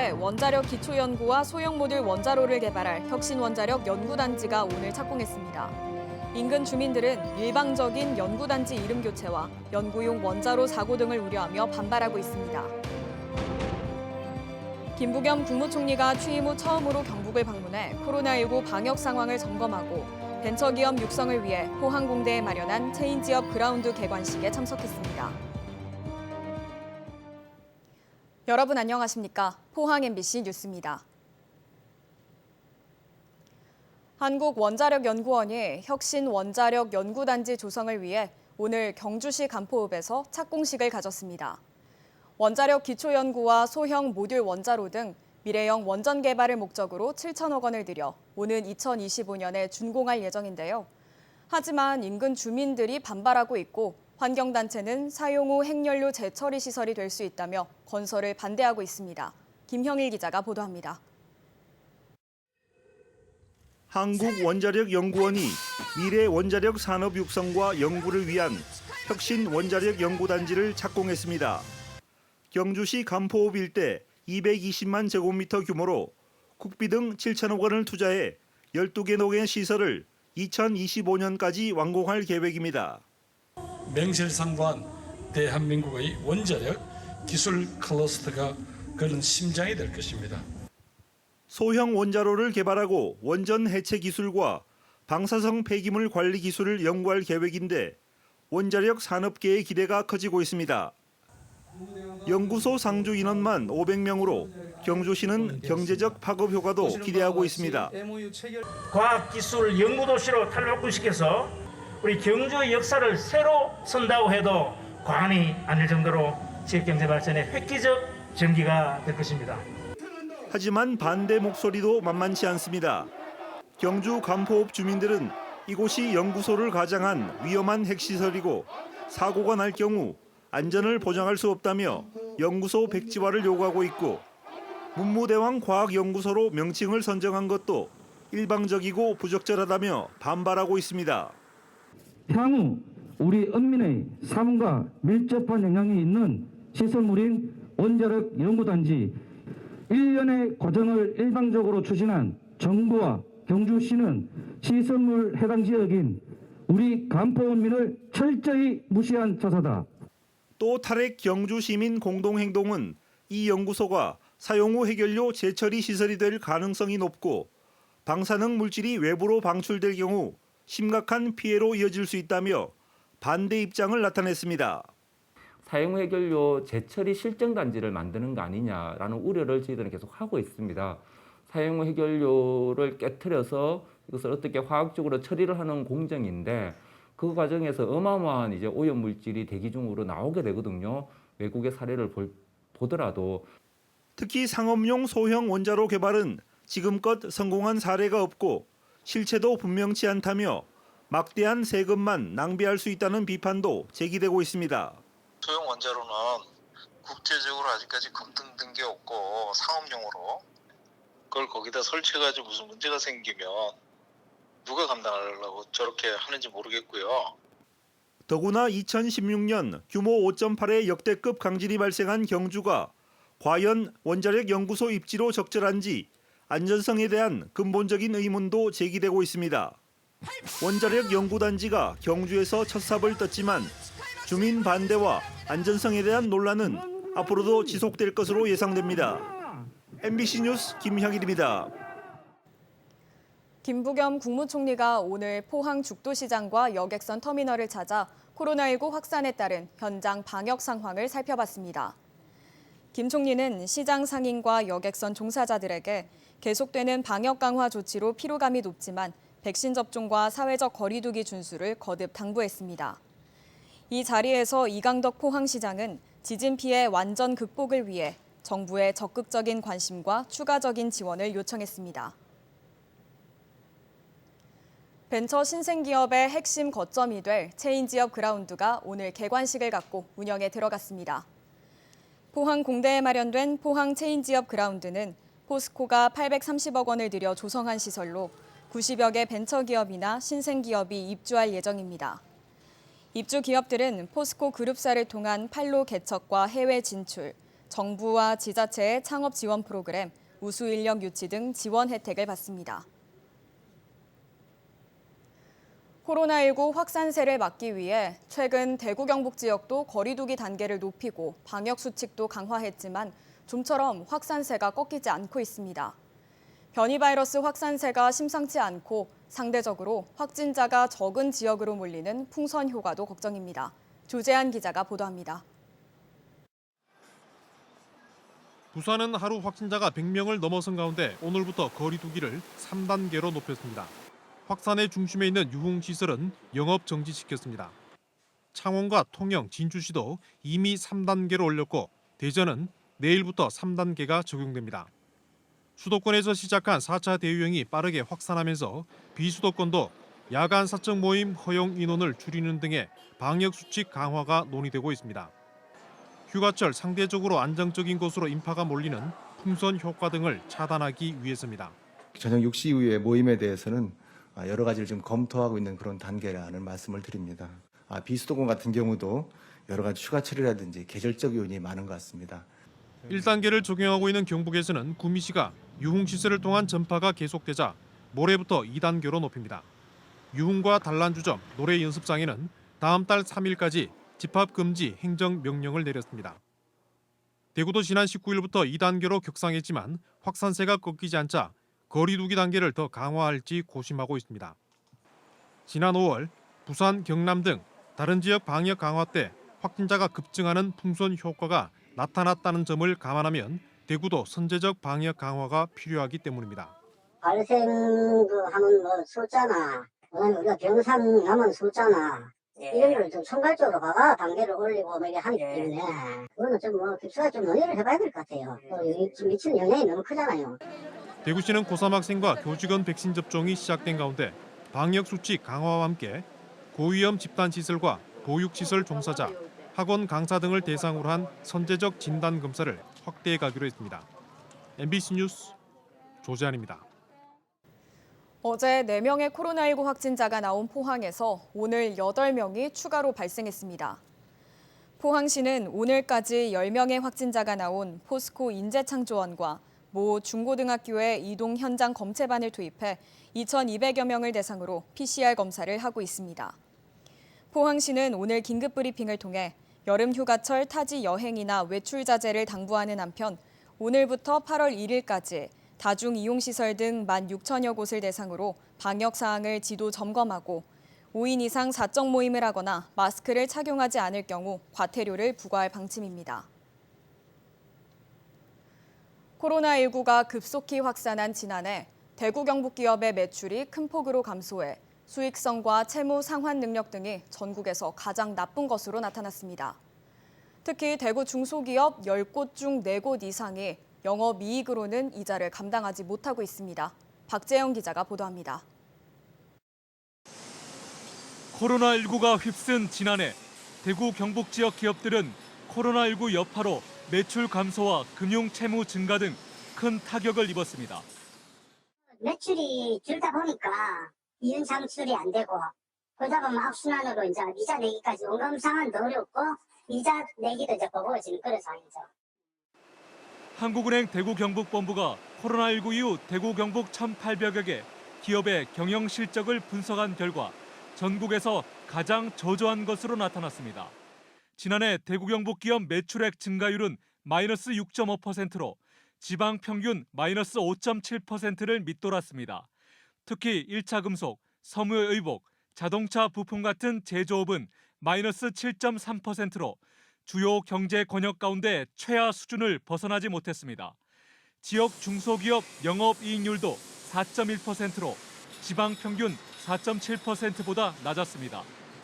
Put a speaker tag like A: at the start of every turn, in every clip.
A: 지역에 원자력 기초연구와 소형 모듈 원자로를 개발할 혁신원자력 연구단지가 오늘 착공했습니다. 인근 주민들은 일방적인 연구단지 이름 교체와 연구용 원자로 사고 등을 우려하며 반발하고 있습니다. 김부겸 국무총리가 취임 후 처음으로 경북을 방문해 코로나19 방역 상황을 점검하고 벤처기업 육성을 위해 포항공대에 마련한 체인지업 그라운드 개관식에 참석했습니다. 여러분 안녕하십니까? 포항 MBC 뉴스입니다. 한국원자력연구원이 혁신원자력 연구단지 조성을 위해 오늘 경주시 간포읍에서 착공식을 가졌습니다. 원자력 기초연구와 소형 모듈 원자로 등 미래형 원전 개발을 목적으로 7천억 원을 들여 오는 2025년에 준공할 예정인데요. 하지만 인근 주민들이 반발하고 있고 환경단체는 사용 후 핵연료 재처리 시설이 될 수 있다며 건설을 반대하고 있습니다. 김형일 기자가 보도합니다.
B: 한국원자력연구원이 미래 원자력 산업 육성과 연구를 위한 혁신 원자력 연구단지를 착공했습니다. 경주시 간포읍 일대 220만 제곱미터 규모로 국비 등 7천억 원을 투자해 12개 농해 시설을 2025년까지 완공할 계획입니다.
C: 명실상부한 대한민국의 원자력 기술 클러스터가 그런 심장이 될 것입니다.
B: 소형 원자로를 개발하고 원전 해체 기술과 방사성 폐기물 관리 기술을 연구할 계획인데 원자력 산업계의 기대가 커지고 있습니다. 연구소 상주 인원만 500명으로 경주시는 경제적 파급 효과도 기대하고 있습니다.
D: 과학기술 연구도시로 탈바꿈시켜서 우리 경주의 역사를 새로 쓴다고 해도 과언이 아닐 정도로 지역경제 발전의 획기적 전기가 될 것입니다.
B: 하지만 반대 목소리도 만만치 않습니다. 경주 간포읍 주민들은 이곳이 연구소를 가장한 위험한 핵시설이고 사고가 날 경우 안전을 보장할 수 없다며 연구소 백지화를 요구하고 있고 문무대왕 과학연구소로 명칭을 선정한 것도 일방적이고 부적절하다며 반발하고 있습니다.
E: 향후 우리 인민의 삶과 밀접한 영향이 있는 시설물인 원자력 연구단지 1년의 과정을 일방적으로 추진한 정부와 경주시는 시설물 해당 지역인 우리 간포읍민을 철저히 무시한 처사다.
B: 또 탈핵 경주 시민 공동행동은 이 연구소가 사용 후 핵연료 재처리 시설이 될 가능성이 높고 방사능 물질이 외부로 방출될 경우 심각한 피해로 이어질 수 있다며 반대 입장을 나타냈습니다.
F: 사용 후 핵연료 재처리 실증단지를 만드는 거 아니냐라는 우려를 저희들은 계속 하고 있습니다. 사용 후 핵연료를 깨트려서 이것을 어떻게 화학적으로 처리를 하는 공정인데 그 과정에서 어마어마한 이제 오염 물질이 대기 중으로 나오게 되거든요. 외국의 사례를 보더라도.
B: 특히 상업용 소형 원자로 개발은 지금껏 성공한 사례가 없고 실체도 분명치 않다며 막대한 세금만 낭비할 수 있다는 비판도 제기되고 있습니다.
G: 소형 원자로는 국제적으로 아직까지 검증된 게 없고 상업용으로 그걸 거기다 설치해가지고 무슨 문제가 생기면 누가 감당하려고 저렇게 하는지 모르겠고요.
B: 더구나 2016년 규모 5.8의 역대급 강진이 발생한 경주가 과연 원자력 연구소 입지로 적절한지 안전성에 대한 근본적인 의문도 제기되고 있습니다. 원자력 연구단지가 경주에서 첫 삽을 떴지만 주민 반대와 안전성에 대한 논란은 앞으로도 지속될 것으로 예상됩니다. MBC 뉴스 김형일입니다.
A: 김부겸 국무총리가 오늘 포항 죽도시장과 여객선 터미널을 찾아 코로나19 확산에 따른 현장 방역 상황을 살펴봤습니다. 김 총리는 시장 상인과 여객선 종사자들에게 계속되는 방역 강화 조치로 피로감이 높지만 백신 접종과 사회적 거리 두기 준수를 거듭 당부했습니다. 이 자리에서 이강덕 포항시장은 지진 피해 완전 극복을 위해 정부의 적극적인 관심과 추가적인 지원을 요청했습니다. 벤처 신생기업의 핵심 거점이 될 체인지업 그라운드가 오늘 개관식을 갖고 운영에 들어갔습니다. 포항 공대에 마련된 포항 체인지업 그라운드는 포스코가 830억 원을 들여 조성한 시설로 90여 개 벤처기업이나 신생기업이 입주할 예정입니다. 입주 기업들은 포스코 그룹사를 통한 판로 개척과 해외 진출, 정부와 지자체의 창업 지원 프로그램, 우수 인력 유치 등 지원 혜택을 받습니다. 코로나19 확산세를 막기 위해 최근 대구 경북 지역도 거리 두기 단계를 높이고 방역 수칙도 강화했지만 좀처럼 확산세가 꺾이지 않고 있습니다. 변이 바이러스 확산세가 심상치 않고 상대적으로 확진자가 적은 지역으로 몰리는 풍선 효과도 걱정입니다. 조재한 기자가 보도합니다.
H: 부산은 하루 확진자가 100명을 넘어선 가운데 오늘부터 거리 두기를 3단계로 높였습니다. 확산의 중심에 있는 유흥시설은 영업 정지시켰습니다. 창원과 통영, 진주시도 이미 3단계로 올렸고 대전은 내일부터 3단계가 적용됩니다. 수도권에서 시작한 4차 대유행이 빠르게 확산하면서 비수도권도 야간 사적 모임 허용 인원을 줄이는 등의 방역 수칙 강화가 논의되고 있습니다. 휴가철 상대적으로 안정적인 곳으로 인파가 몰리는 풍선 효과 등을 차단하기 위해서입니다.
I: 저녁 6시 이후의 모임에 대해서는 여러 가지를 좀 검토하고 있는 그런 단계라는 말씀을 드립니다. 비수도권 같은 경우도 여러 가지 휴가철이라든지 계절적 요인이 많은 것 같습니다.
H: 1단계를 적용하고 있는 경북에서는 구미시가 유흥시설을 통한 전파가 계속되자 모레부터 2단계로 높입니다. 유흥과 단란주점, 노래 연습장에는 다음 달 3일까지 집합금지 행정명령을 내렸습니다. 대구도 지난 19일부터 2단계로 격상했지만 확산세가 꺾이지 않자 거리 두기 단계를 더 강화할지 고심하고 있습니다. 지난 5월 부산, 경남 등 다른 지역 방역 강화 때 확진자가 급증하는 풍선 효과가 나타났다는 점을 감안하면 대구도 선제적 방역 강화가 필요하기 때문입니다.
J: 발생하는 숫자나 우리가 병상 남은 숫자나 이런 걸 좀 총괄적으로 봐가 단계를 올리고 이렇게 하기 때문에 그거는 좀 급수가 좀 논의를 해봐야 될 것 같아요. 미치는 영향이 너무 크잖아요.
H: 대구시는 고3 학생과 교직원 백신 접종이 시작된 가운데 방역 수칙 강화와 함께 고위험 집단시설과 보육시설 종사자, 학원 강사 등을 대상으로 한 선제적 진단 검사를 확대해 가기로 했습니다. MBC 뉴스 조재한입니다.
A: 어제 4명의 코로나19 확진자가 나온 포항에서 오늘 8명이 추가로 발생했습니다. 포항시는 오늘까지 10명의 확진자가 나온 포스코 인재창조원과 모 중고등학교의 이동 현장 검체반을 투입해 2,200여 명을 대상으로 PCR 검사를 하고 있습니다. 포항시는 오늘 긴급 브리핑을 통해 여름 휴가철 타지 여행이나 외출 자제를 당부하는 한편 오늘부터 8월 1일까지 다중 이용시설 등 16,000여 곳을 대상으로 방역 사항을 지도 점검하고 5인 이상 사적 모임을 하거나 마스크를 착용하지 않을 경우 과태료를 부과할 방침입니다. 코로나19가 급속히 확산한 지난해 대구 경북 기업의 매출이 큰 폭으로 감소해 수익성과 채무 상환 능력 등이 전국에서 가장 나쁜 것으로 나타났습니다. 특히 대구 중소기업 10곳 중 4곳 이상이 영업이익으로는 이자를 감당하지 못하고 있습니다. 박재영 기자가 보도합니다.
K: 코로나19가 휩쓴 지난해 대구 경북 지역 기업들은 코로나19 여파로 매출 감소와 금융 채무 증가 등 큰 타격을 입었습니다.
J: 매출이 줄다 보니까 이윤 창출이 안 되고 그러다 보면 악순환으로 이제 이자 내기까지 원금 상환도 어렵고 이자 내기도 이제 버거워지는 그런 상황이죠.
K: 한국은행 대구 경북본부가 코로나19 이후 대구 경북 1,800여 개 기업의 경영 실적을 분석한 결과 전국에서 가장 저조한 것으로 나타났습니다. 지난해 대구 경북 기업 매출액 증가율은 마이너스 6.5%로 지방 평균 마이너스 5.7%를 밑돌았습니다. 특히 1차 금속, 섬유의복, 자동차 부품 같은 제조업은 마이너스 7.3%로 주요 경제 권역 가운데 최하 수준을 벗어나지 못했습니다. 지역 중소기업 영업이익률도 4.1%로 지방 평균 4.7%보다 낮았습니다.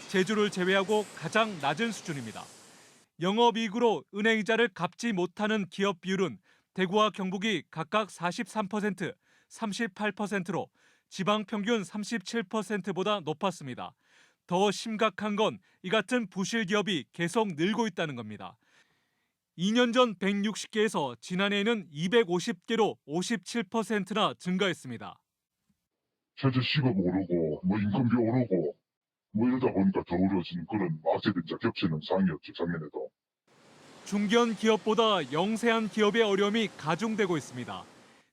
K: 제주를 제외하고 가장 낮은 수준입니다. 영업이익으로 은행이자를 갚지 못하는 기업 비율은 대구와 경북이 각각 43%, 38%로 지방 평균 37%보다 높았습니다. 더 심각한 건 이 같은 부실 기업이 계속 늘고 있다는 겁니다. 2년 전 160개에서 지난해에는 250개로 57%나 증가했습니다.
L: 현재 시급 오르고 인건비 오르고 이러다 보니까 더 어려워지는 그런 악재들이 겹치는 상황이었죠, 작년에도.
K: 중견 기업보다 영세한 기업의 어려움이 가중되고 있습니다.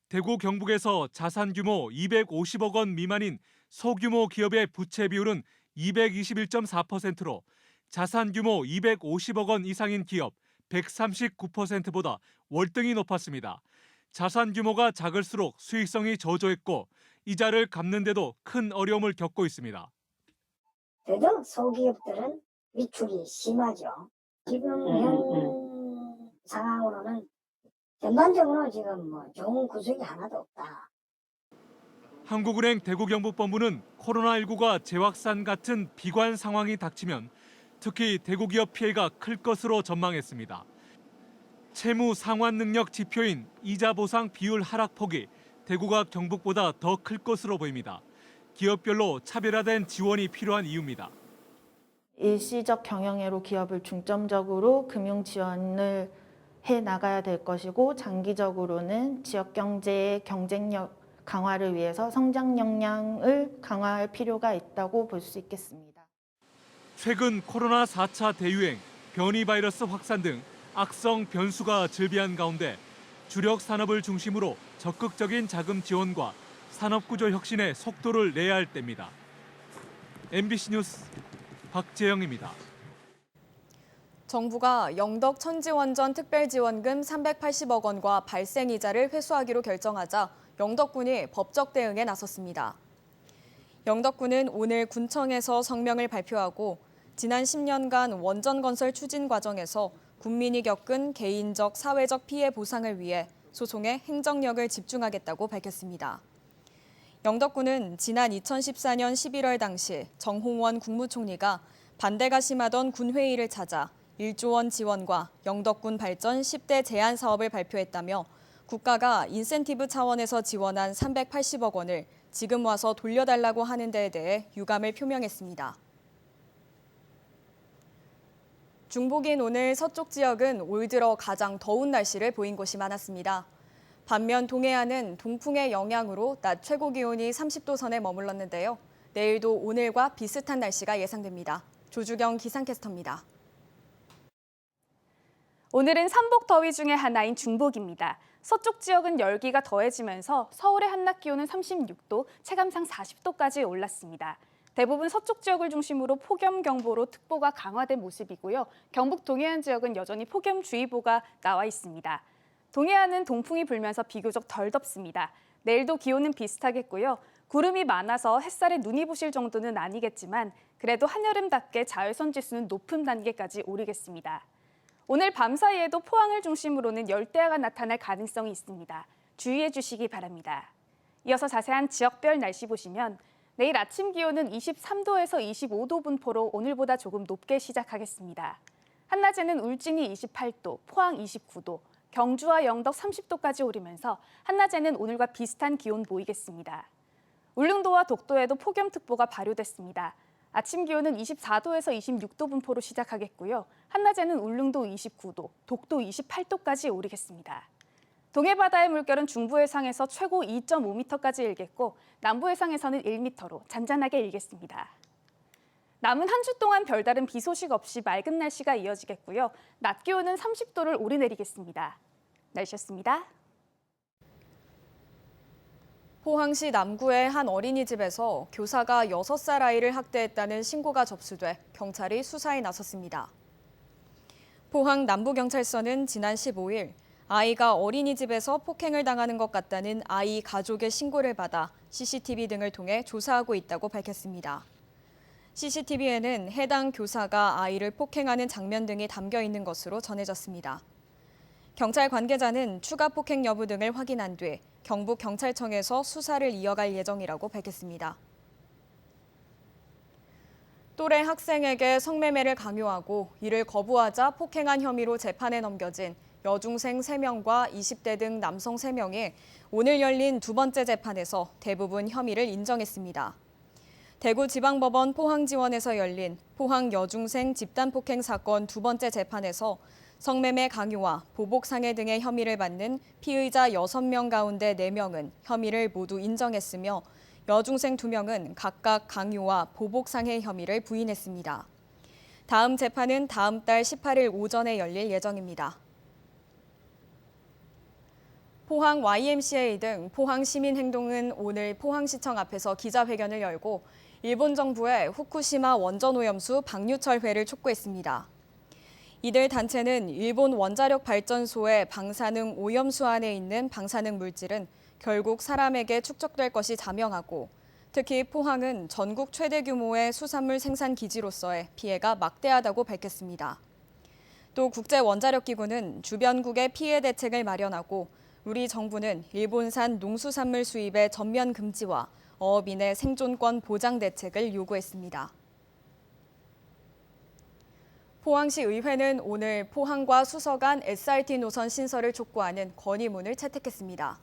K: 대구 경북에서 자산 규모 250억 원 미만인 소규모 기업의 부채 비율은 221.4%로 자산 규모 250억 원 이상인 기업 139%보다 월등히 높았습니다. 자산 규모가 작을수록 수익성이 저조했고 이자를 갚는 데도 큰 어려움을 겪고 있습니다.
J: 더더욱 소기업들은 위축이 심하죠. 지금 현 상황으로는 전반적으로 지금 좋은 구석이 하나도 없다.
K: 한국은행 대구경북본부는 코로나19가 재확산 같은 비관 상황이 닥치면 특히 대구기업 피해가 클 것으로 전망했습니다. 채무 상환 능력 지표인 이자 보상 비율 하락폭이 대구가 경북보다 더 클 것으로 보입니다. 기업별로 차별화된 지원이 필요한 이유입니다.
M: 일시적 경영애로 기업을 중점적으로 금융 지원을 해 나가야 될 것이고 장기적으로는 지역 경제의 경쟁력 강화를 위해서 성장 역량을 강화할 필요가 있다고 볼 수 있겠습니다.
K: 최근 코로나 4차 대유행, 변이 바이러스 확산 등 악성 변수가 즐비한 가운데 주력 산업을 중심으로 적극적인 자금 지원과 산업구조 혁신에 속도를 내야 할 때입니다. MBC 뉴스 박재영입니다.
A: 정부가 영덕 천지원전 특별지원금 380억 원과 발생이자를 회수하기로 결정하자 영덕군이 법적 대응에 나섰습니다. 영덕군은 오늘 군청에서 성명을 발표하고 지난 10년간 원전 건설 추진 과정에서 군민이 겪은 개인적, 사회적 피해 보상을 위해 소송에 행정력을 집중하겠다고 밝혔습니다. 영덕군은 지난 2014년 11월 당시 정홍원 국무총리가 반대가 심하던 군회의를 찾아 1조 원 지원과 영덕군 발전 10대 제안 사업을 발표했다며 국가가 인센티브 차원에서 지원한 380억 원을 지금 와서 돌려달라고 하는 데에 대해 유감을 표명했습니다. 중복인 오늘 서쪽 지역은 올 들어 가장 더운 날씨를 보인 곳이 많았습니다. 반면 동해안은 동풍의 영향으로 낮 최고 기온이 30도 선에 머물렀는데요. 내일도 오늘과 비슷한 날씨가 예상됩니다. 조주경 기상캐스터입니다.
N: 오늘은 삼복 더위 중에 하나인 중복입니다. 서쪽 지역은 열기가 더해지면서 서울의 한낮 기온은 36도, 체감상 40도까지 올랐습니다. 대부분 서쪽 지역을 중심으로 폭염경보로 특보가 강화된 모습이고요. 경북 동해안 지역은 여전히 폭염주의보가 나와 있습니다. 동해안은 동풍이 불면서 비교적 덜 덥습니다. 내일도 기온은 비슷하겠고요. 구름이 많아서 햇살에 눈이 부실 정도는 아니겠지만 그래도 한여름답게 자외선 지수는 높은 단계까지 오르겠습니다. 오늘 밤 사이에도 포항을 중심으로는 열대야가 나타날 가능성이 있습니다. 주의해 주시기 바랍니다. 이어서 자세한 지역별 날씨 보시면 내일 아침 기온은 23도에서 25도 분포로 오늘보다 조금 높게 시작하겠습니다. 한낮에는 울진이 28도, 포항 29도, 경주와 영덕 30도까지 오르면서 한낮에는 오늘과 비슷한 기온 보이겠습니다. 울릉도와 독도에도 폭염특보가 발효됐습니다. 아침 기온은 24도에서 26도 분포로 시작하겠고요. 한낮에는 울릉도 29도, 독도 28도까지 오르겠습니다. 동해바다의 물결은 중부 해상에서 최고 2.5m까지 일겠고 남부 해상에서는 1m로 잔잔하게 일겠습니다. 남은 한 주 동안 별다른 비 소식 없이 맑은 날씨가 이어지겠고요. 낮 기온은 30도를 오르내리겠습니다. 날씨였습니다.
A: 포항시 남구의 한 어린이집에서 교사가 6살 아이를 학대했다는 신고가 접수돼 경찰이 수사에 나섰습니다. 포항 남부경찰서는 지난 15일 아이가 어린이집에서 폭행을 당하는 것 같다는 아이 가족의 신고를 받아 CCTV 등을 통해 조사하고 있다고 밝혔습니다. CCTV에는 해당 교사가 아이를 폭행하는 장면 등이 담겨 있는 것으로 전해졌습니다. 경찰 관계자는 추가 폭행 여부 등을 확인한 뒤 경북경찰청에서 수사를 이어갈 예정이라고 밝혔습니다. 또래 학생에게 성매매를 강요하고 이를 거부하자 폭행한 혐의로 재판에 넘겨진 여중생 3명과 20대 등 남성 3명이 오늘 열린 두 번째 재판에서 대부분 혐의를 인정했습니다. 대구지방법원 포항지원에서 열린 포항 여중생 집단폭행 사건 두 번째 재판에서 성매매 강요와 보복상해 등의 혐의를 받는 피의자 6명 가운데 4명은 혐의를 모두 인정했으며 여중생 2명은 각각 강요와 보복상해 혐의를 부인했습니다. 다음 재판은 다음 달 18일 오전에 열릴 예정입니다. 포항 YMCA 등 포항시민행동은 오늘 포항시청 앞에서 기자회견을 열고 일본 정부의 후쿠시마 원전오염수 방류철회를 촉구했습니다. 이들 단체는 일본 원자력 발전소의 방사능 오염수 안에 있는 방사능 물질은 결국 사람에게 축적될 것이 자명하고 특히 포항은 전국 최대 규모의 수산물 생산 기지로서의 피해가 막대하다고 밝혔습니다. 또 국제원자력기구는 주변국의 피해 대책을 마련하고 우리 정부는 일본산 농수산물 수입의 전면 금지와 어업인의 생존권 보장 대책을 요구했습니다. 포항시 의회는 오늘 포항과 수서간 SRT 노선 신설을 촉구하는 건의문을 채택했습니다.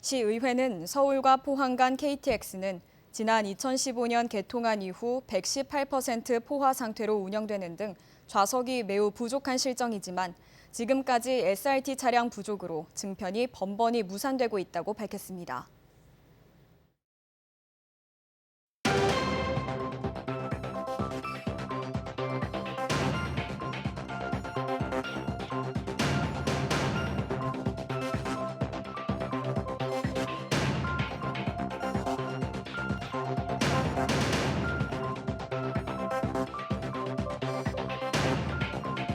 A: 시의회는 서울과 포항 간 KTX는 지난 2015년 개통한 이후 118% 포화 상태로 운영되는 등 좌석이 매우 부족한 실정이지만 지금까지 SRT 차량 부족으로 증편이 번번이 무산되고 있다고 밝혔습니다.